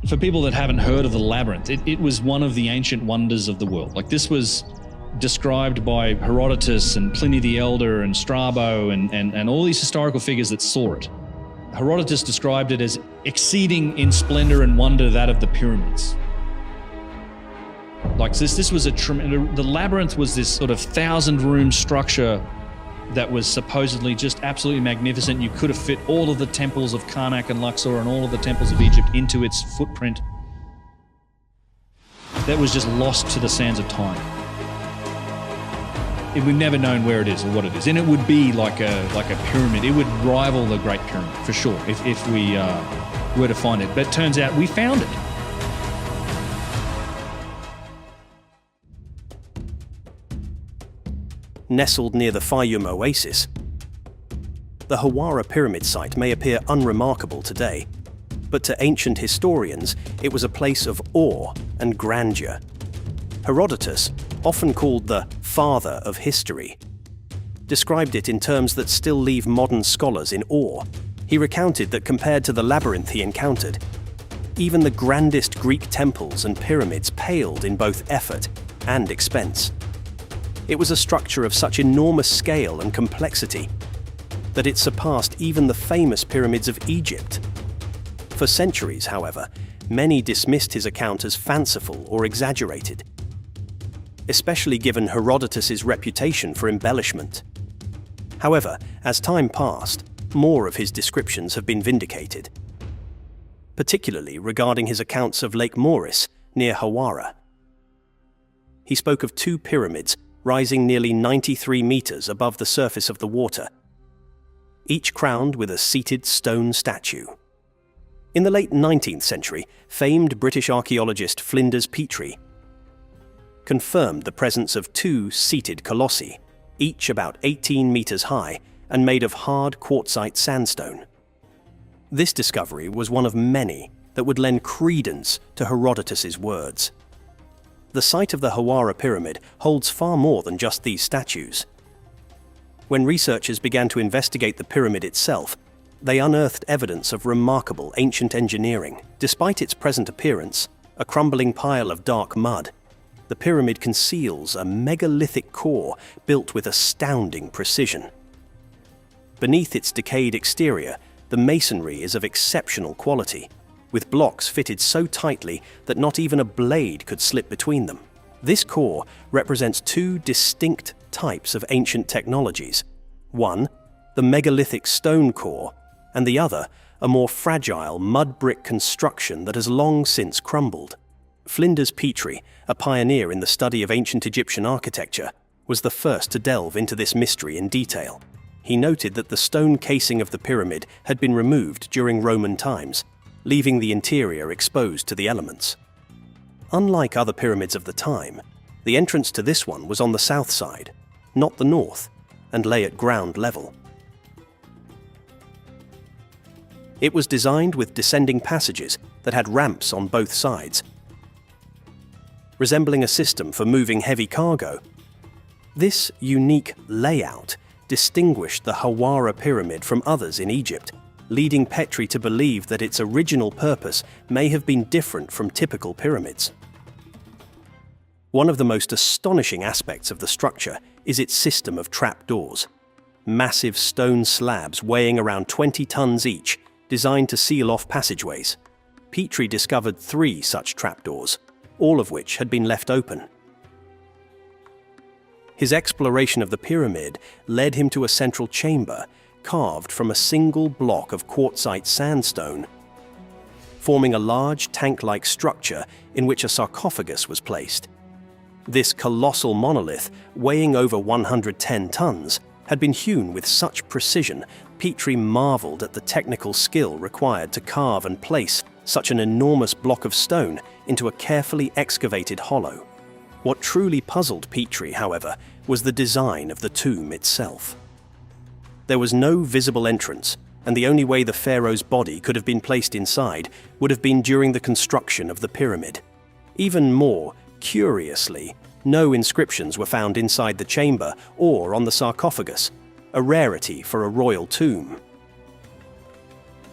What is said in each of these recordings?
For people that haven't heard of the labyrinth, it was one of the ancient wonders of the world. Like, this was described by Herodotus and Pliny the Elder and Strabo and all these historical figures that saw it. Herodotus described it as exceeding in splendor and wonder that of the pyramids. Like, this was the labyrinth was this sort of 1,000-room structure that was supposedly just absolutely magnificent. You could have fit all of the temples of Karnak and Luxor and all of the temples of Egypt into its footprint. That was just lost to the sands of time. We've never known where it is or what it is. And it would be like a pyramid. It would rival the Great Pyramid, for sure, if we were to find it. But it turns out we found it. Nestled near the Fayum oasis, the Hawara pyramid site may appear unremarkable today, but to ancient historians it was a place of awe and grandeur. Herodotus, often called the father of history, described it in terms that still leave modern scholars in awe. He recounted that compared to the labyrinth he encountered, even the grandest Greek temples and pyramids paled in both effort and expense. It was a structure of such enormous scale and complexity that it surpassed even the famous pyramids of Egypt. For centuries, however, many dismissed his account as fanciful or exaggerated, especially given Herodotus's reputation for embellishment. However, as time passed, more of his descriptions have been vindicated, particularly regarding his accounts of Lake Moeris near Hawara. He spoke of two pyramids rising nearly 93 meters above the surface of the water, each crowned with a seated stone statue. In the late 19th century, famed British archaeologist Flinders Petrie confirmed the presence of two seated colossi, each about 18 meters high and made of hard quartzite sandstone. This discovery was one of many that would lend credence to Herodotus's words. The site of the Hawara pyramid holds far more than just these statues. When researchers began to investigate the pyramid itself, they unearthed evidence of remarkable ancient engineering. Despite its present appearance, a crumbling pile of dark mud, the pyramid conceals a megalithic core built with astounding precision. Beneath its decayed exterior, the masonry is of exceptional quality, with blocks fitted so tightly that not even a blade could slip between them. This core represents two distinct types of ancient technologies. One, the megalithic stone core, and the other, a more fragile mud brick construction that has long since crumbled. Flinders Petrie, a pioneer in the study of ancient Egyptian architecture, was the first to delve into this mystery in detail. He noted that the stone casing of the pyramid had been removed during Roman times, leaving the interior exposed to the elements. Unlike other pyramids of the time, the entrance to this one was on the south side, not the north, and lay at ground level. It was designed with descending passages that had ramps on both sides, resembling a system for moving heavy cargo. This unique layout distinguished the Hawara pyramid from others in Egypt, leading Petrie to believe that its original purpose may have been different from typical pyramids. One of the most astonishing aspects of the structure is its system of trapdoors. Massive stone slabs weighing around 20 tons each, designed to seal off passageways. Petrie discovered 3 such trapdoors, all of which had been left open. His exploration of the pyramid led him to a central chamber carved from a single block of quartzite sandstone, forming a large tank-like structure in which a sarcophagus was placed. This colossal monolith, weighing over 110 tons, had been hewn with such precision, Petrie marveled at the technical skill required to carve and place such an enormous block of stone into a carefully excavated hollow. What truly puzzled Petrie, however, was the design of the tomb itself. There was no visible entrance, and the only way the pharaoh's body could have been placed inside would have been during the construction of the pyramid. Even more curiously, no inscriptions were found inside the chamber or on the sarcophagus, a rarity for a royal tomb.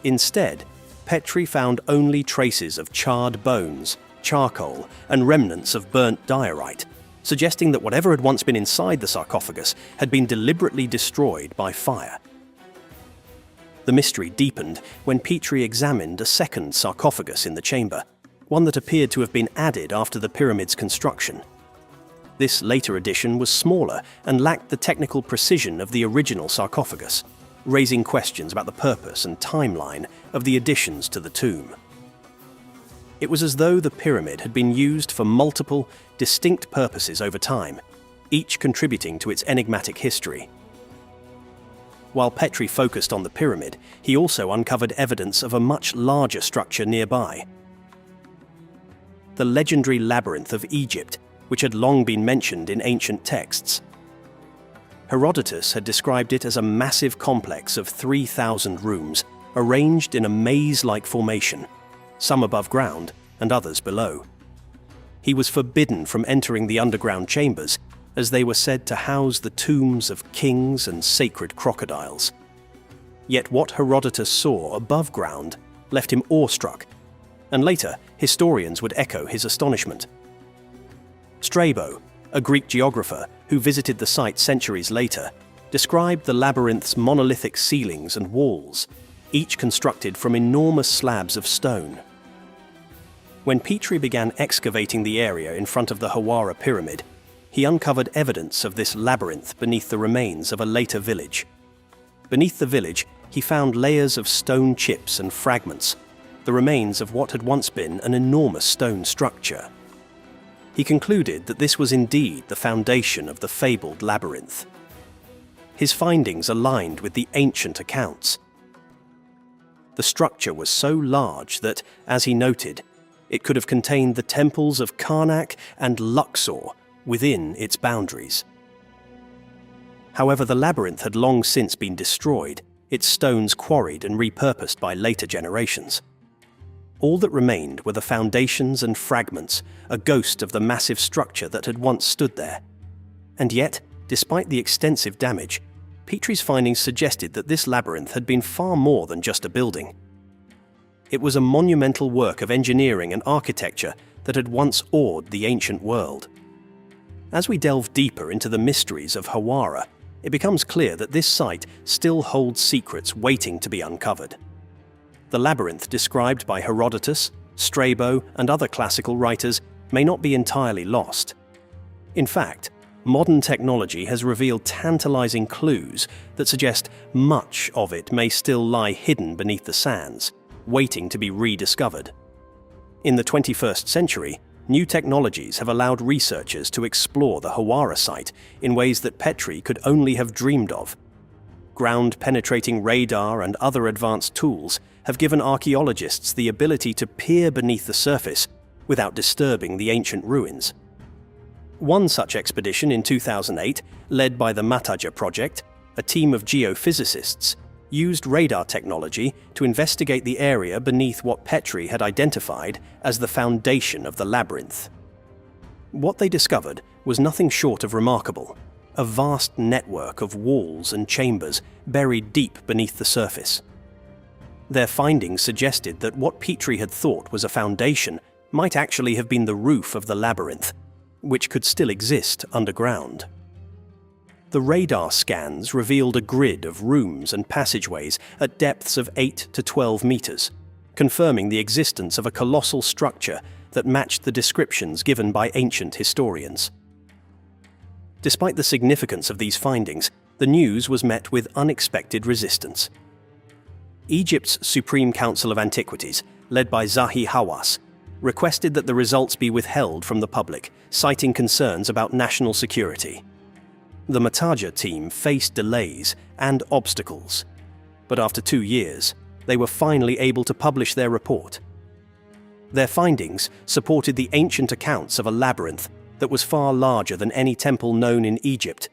Instead, Petrie found only traces of charred bones, charcoal, and remnants of burnt diorite, suggesting that whatever had once been inside the sarcophagus had been deliberately destroyed by fire. The mystery deepened when Petrie examined a second sarcophagus in the chamber, one that appeared to have been added after the pyramid's construction. This later addition was smaller and lacked the technical precision of the original sarcophagus, raising questions about the purpose and timeline of the additions to the tomb. It was as though the pyramid had been used for multiple, distinct purposes over time, each contributing to its enigmatic history. While Petrie focused on the pyramid, he also uncovered evidence of a much larger structure nearby. The legendary Labyrinth of Egypt, which had long been mentioned in ancient texts. Herodotus had described it as a massive complex of 3,000 rooms, arranged in a maze-like formation, some above ground and others below. He was forbidden from entering the underground chambers, as they were said to house the tombs of kings and sacred crocodiles. Yet what Herodotus saw above ground left him awestruck, and later historians would echo his astonishment. Strabo, a Greek geographer who visited the site centuries later, described the labyrinth's monolithic ceilings and walls, each constructed from enormous slabs of stone. When Petrie began excavating the area in front of the Hawara pyramid, he uncovered evidence of this labyrinth beneath the remains of a later village. Beneath the village, he found layers of stone chips and fragments, the remains of what had once been an enormous stone structure. He concluded that this was indeed the foundation of the fabled labyrinth. His findings aligned with the ancient accounts. The structure was so large that, as he noted, it could have contained the temples of Karnak and Luxor within its boundaries. However, the labyrinth had long since been destroyed, its stones quarried and repurposed by later generations. All that remained were the foundations and fragments, a ghost of the massive structure that had once stood there. And yet, despite the extensive damage, Petrie's findings suggested that this labyrinth had been far more than just a building. It was a monumental work of engineering and architecture that had once awed the ancient world. As we delve deeper into the mysteries of Hawara, it becomes clear that this site still holds secrets waiting to be uncovered. The labyrinth described by Herodotus, Strabo, and other classical writers may not be entirely lost. In fact, modern technology has revealed tantalizing clues that suggest much of it may still lie hidden beneath the sands, waiting to be rediscovered. In the 21st century, new technologies have allowed researchers to explore the Hawara site in ways that Petrie could only have dreamed of. Ground-penetrating radar and other advanced tools have given archaeologists the ability to peer beneath the surface without disturbing the ancient ruins. One such expedition in 2008, led by the Mataja project, a team of geophysicists, used radar technology to investigate the area beneath what Petrie had identified as the foundation of the labyrinth. What they discovered was nothing short of remarkable, a vast network of walls and chambers buried deep beneath the surface. Their findings suggested that what Petrie had thought was a foundation might actually have been the roof of the labyrinth, which could still exist underground. The radar scans revealed a grid of rooms and passageways at depths of 8 to 12 meters, confirming the existence of a colossal structure that matched the descriptions given by ancient historians. Despite the significance of these findings, the news was met with unexpected resistance. Egypt's Supreme Council of Antiquities, led by Zahi Hawass, requested that the results be withheld from the public, citing concerns about national security. The Mataja team faced delays and obstacles, but after 2 years, they were finally able to publish their report. Their findings supported the ancient accounts of a labyrinth that was far larger than any temple known in Egypt,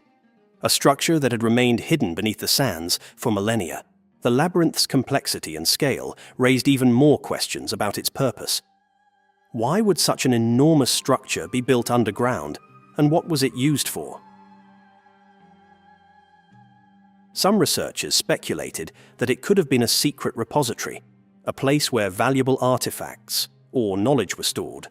a structure that had remained hidden beneath the sands for millennia. The labyrinth's complexity and scale raised even more questions about its purpose. Why would such an enormous structure be built underground, and what was it used for? Some researchers speculated that it could have been a secret repository, a place where valuable artifacts or knowledge were stored.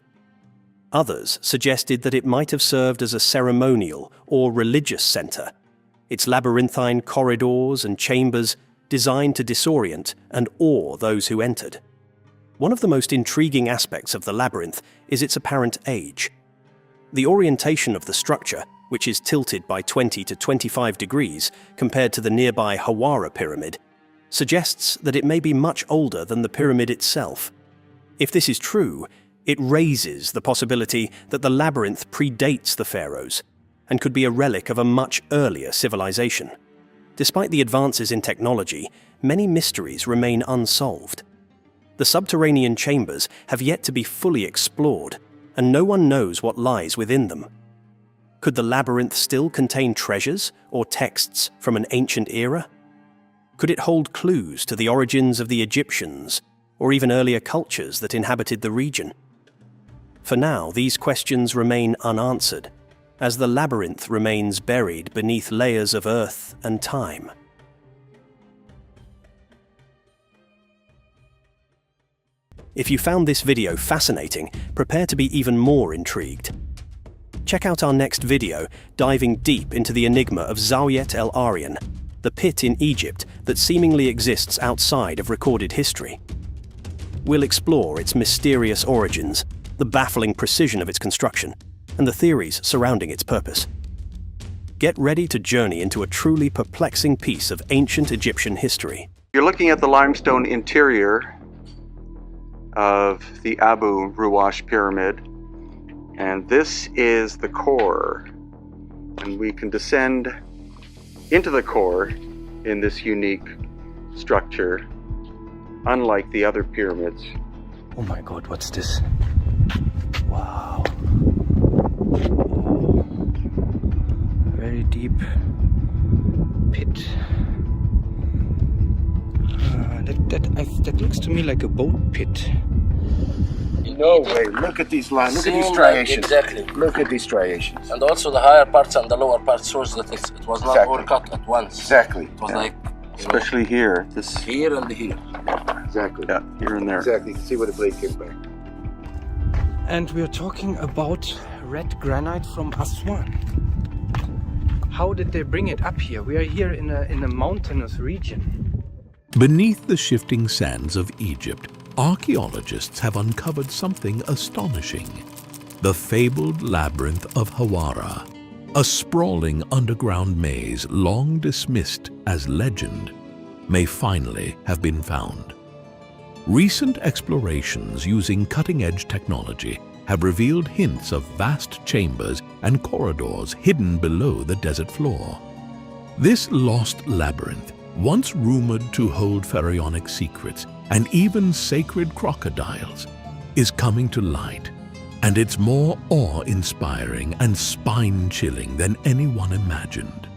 Others suggested that it might have served as a ceremonial or religious center, its labyrinthine corridors and chambers designed to disorient and awe those who entered. One of the most intriguing aspects of the labyrinth is its apparent age. The orientation of the structure, which is tilted by 20 to 25 degrees compared to the nearby Hawara pyramid, suggests that it may be much older than the pyramid itself. If this is true, it raises the possibility that the labyrinth predates the pharaohs and could be a relic of a much earlier civilization. Despite the advances in technology, many mysteries remain unsolved. The subterranean chambers have yet to be fully explored, and no one knows what lies within them. Could the labyrinth still contain treasures or texts from an ancient era? Could it hold clues to the origins of the Egyptians or even earlier cultures that inhabited the region? For now, these questions remain unanswered, as the labyrinth remains buried beneath layers of earth and time. If you found this video fascinating, prepare to be even more intrigued. Check out our next video, diving deep into the enigma of Zawiet El Aryan, the pit in Egypt that seemingly exists outside of recorded history. We'll explore its mysterious origins, the baffling precision of its construction, and the theories surrounding its purpose. Get ready to journey into a truly perplexing piece of ancient Egyptian history. You're looking at the limestone interior of the Abu Ruwash pyramid, and this is the core, and we can descend into the core in this unique structure, unlike the other pyramids. Oh my god, what's this? Wow. Very deep pit. That looks to me like a boat pit. No way. Look at these lines. Look at these striations. Exactly. Look at these striations. And also the higher parts and the lower parts shows that it was not Exactly. all cut at once. Exactly. It was Yeah. like, Especially here, this, here and here. Exactly. yeah, here and there. Exactly. You can see where the blade came back. And we're talking about red granite from Aswan. How did they bring it up here? We are here in a mountainous region. Beneath the shifting sands of Egypt, archaeologists have uncovered something astonishing. The fabled Labyrinth of Hawara, a sprawling underground maze long dismissed as legend, may finally have been found. Recent explorations using cutting-edge technology have revealed hints of vast chambers and corridors hidden below the desert floor. This lost labyrinth, once rumored to hold pharaonic secrets and even sacred crocodiles, is coming to light, and it's more awe-inspiring and spine-chilling than anyone imagined.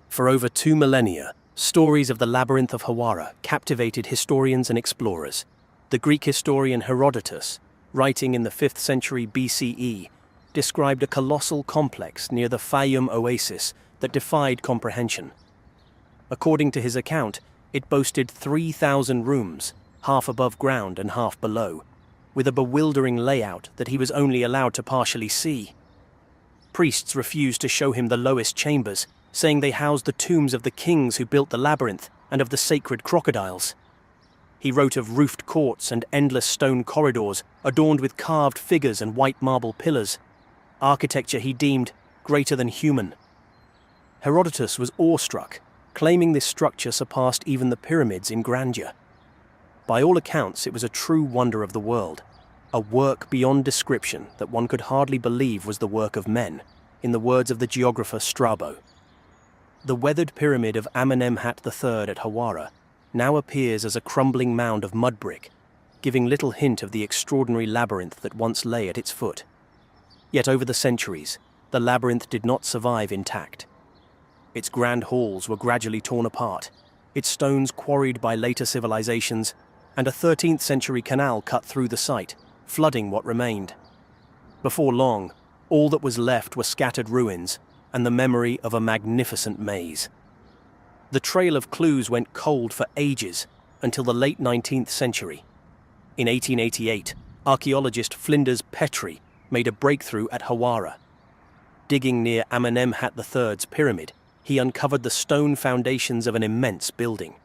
For over 2 millennia, stories of the Labyrinth of Hawara captivated historians and explorers. The Greek historian Herodotus, writing in the 5th century BCE, described a colossal complex near the Fayum oasis that defied comprehension. According to his account, it boasted 3,000 rooms, half above ground and half below, with a bewildering layout that he was only allowed to partially see. Priests refused to show him the lowest chambers, saying they housed the tombs of the kings who built the labyrinth and of the sacred crocodiles. He wrote of roofed courts and endless stone corridors adorned with carved figures and white marble pillars, architecture he deemed greater than human. Herodotus was awestruck, claiming this structure surpassed even the pyramids in grandeur. By all accounts, it was a true wonder of the world, a work beyond description that one could hardly believe was the work of men, in the words of the geographer Strabo. The weathered pyramid of Amenemhat III at Hawara now appears as a crumbling mound of mud brick, giving little hint of the extraordinary labyrinth that once lay at its foot. Yet over the centuries, the labyrinth did not survive intact. Its grand halls were gradually torn apart, its stones quarried by later civilizations, and a 13th century canal cut through the site, flooding what remained. Before long, all that was left were scattered ruins and the memory of a magnificent maze. The trail of clues went cold for ages, until the late 19th century. In 1888, archaeologist Flinders Petrie made a breakthrough at Hawara. Digging near Amenemhat III's pyramid, he uncovered the stone foundations of an immense building,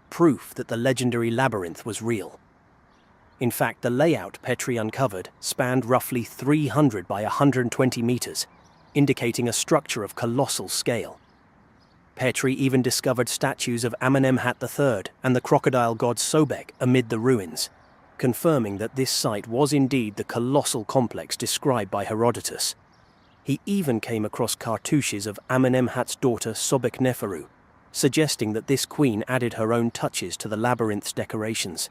proof that the legendary labyrinth was real. In fact, the layout Petrie uncovered spanned roughly 300 by 120 meters, indicating a structure of colossal scale. Petrie even discovered statues of Amenemhat III and the crocodile god Sobek amid the ruins, confirming that this site was indeed the colossal complex described by Herodotus. He even came across cartouches of Amenemhat's daughter Sobekneferu, suggesting that this queen added her own touches to the labyrinth's decorations.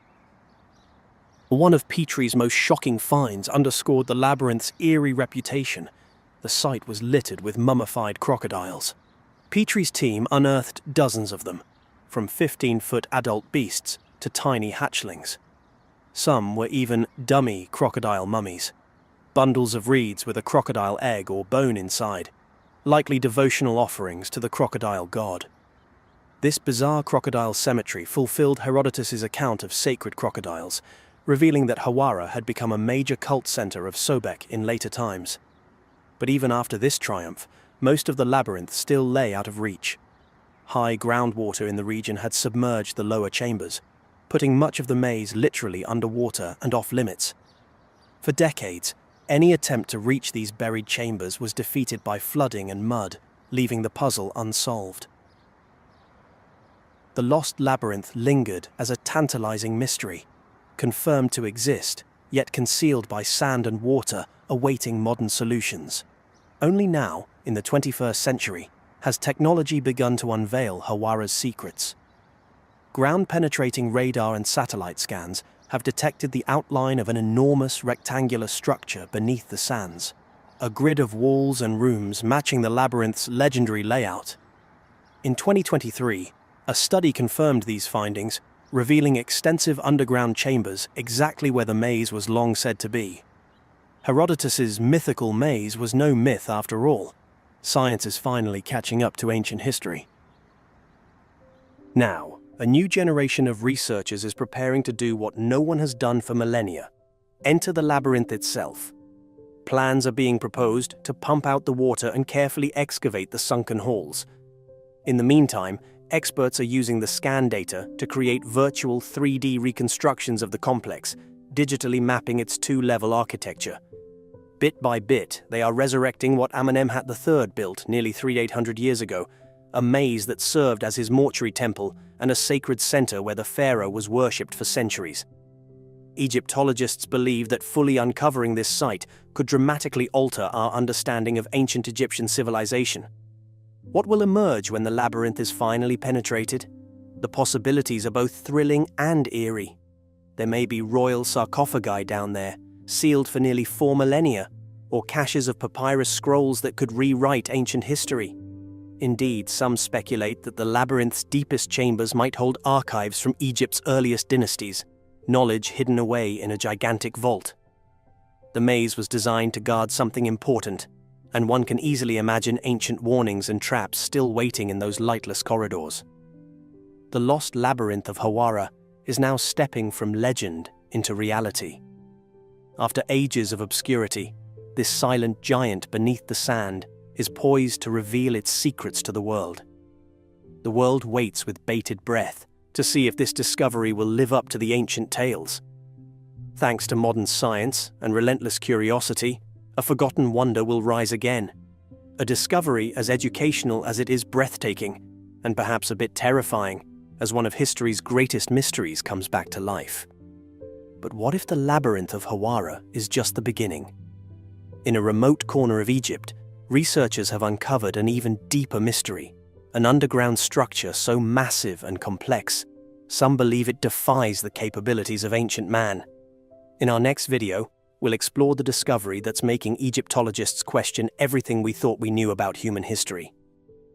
One of Petrie's most shocking finds underscored the labyrinth's eerie reputation. The site was littered with mummified crocodiles. Petrie's team unearthed dozens of them, from 15-foot adult beasts to tiny hatchlings. Some were even dummy crocodile mummies, bundles of reeds with a crocodile egg or bone inside, likely devotional offerings to the crocodile god. This bizarre crocodile cemetery fulfilled Herodotus's account of sacred crocodiles, revealing that Hawara had become a major cult center of Sobek in later times. But even after this triumph, most of the labyrinth still lay out of reach. High groundwater in the region had submerged the lower chambers, putting much of the maze literally underwater and off-limits. For decades, any attempt to reach these buried chambers was defeated by flooding and mud, leaving the puzzle unsolved. The Lost Labyrinth lingered as a tantalizing mystery, confirmed to exist, yet concealed by sand and water, awaiting modern solutions. Only now, in the 21st century, has technology begun to unveil Hawara's secrets. Ground-penetrating radar and satellite scans have detected the outline of an enormous rectangular structure beneath the sands, a grid of walls and rooms matching the labyrinth's legendary layout. In 2023, a study confirmed these findings, revealing extensive underground chambers exactly where the maze was long said to be. Herodotus's mythical maze was no myth after all. Science is finally catching up to ancient history. Now, a new generation of researchers is preparing to do what no one has done for millennia: enter the labyrinth itself. Plans are being proposed to pump out the water and carefully excavate the sunken halls. In the meantime, experts are using the scan data to create virtual 3D reconstructions of the complex, digitally mapping its two-level architecture. Bit by bit, they are resurrecting what Amenemhat III built nearly 300 years ago, a maze that served as his mortuary temple and a sacred center where the pharaoh was worshipped for centuries. Egyptologists believe that fully uncovering this site could dramatically alter our understanding of ancient Egyptian civilization. What will emerge when the labyrinth is finally penetrated? The possibilities are both thrilling and eerie. There may be royal sarcophagi down there, sealed for nearly 4 millennia, or caches of papyrus scrolls that could rewrite ancient history. Indeed, some speculate that the labyrinth's deepest chambers might hold archives from Egypt's earliest dynasties, knowledge hidden away in a gigantic vault. The maze was designed to guard something important, and one can easily imagine ancient warnings and traps still waiting in those lightless corridors. The Lost Labyrinth of Hawara is now stepping from legend into reality. After ages of obscurity, this silent giant beneath the sand is poised to reveal its secrets to the world. The world waits with bated breath to see if this discovery will live up to the ancient tales. Thanks to modern science and relentless curiosity, a forgotten wonder will rise again. A discovery as educational as it is breathtaking, and perhaps a bit terrifying, as one of history's greatest mysteries comes back to life. But what if the labyrinth of Hawara is just the beginning? In a remote corner of Egypt, researchers have uncovered an even deeper mystery, an underground structure so massive and complex, some believe it defies the capabilities of ancient man. In our next video, we'll explore the discovery that's making Egyptologists question everything we thought we knew about human history.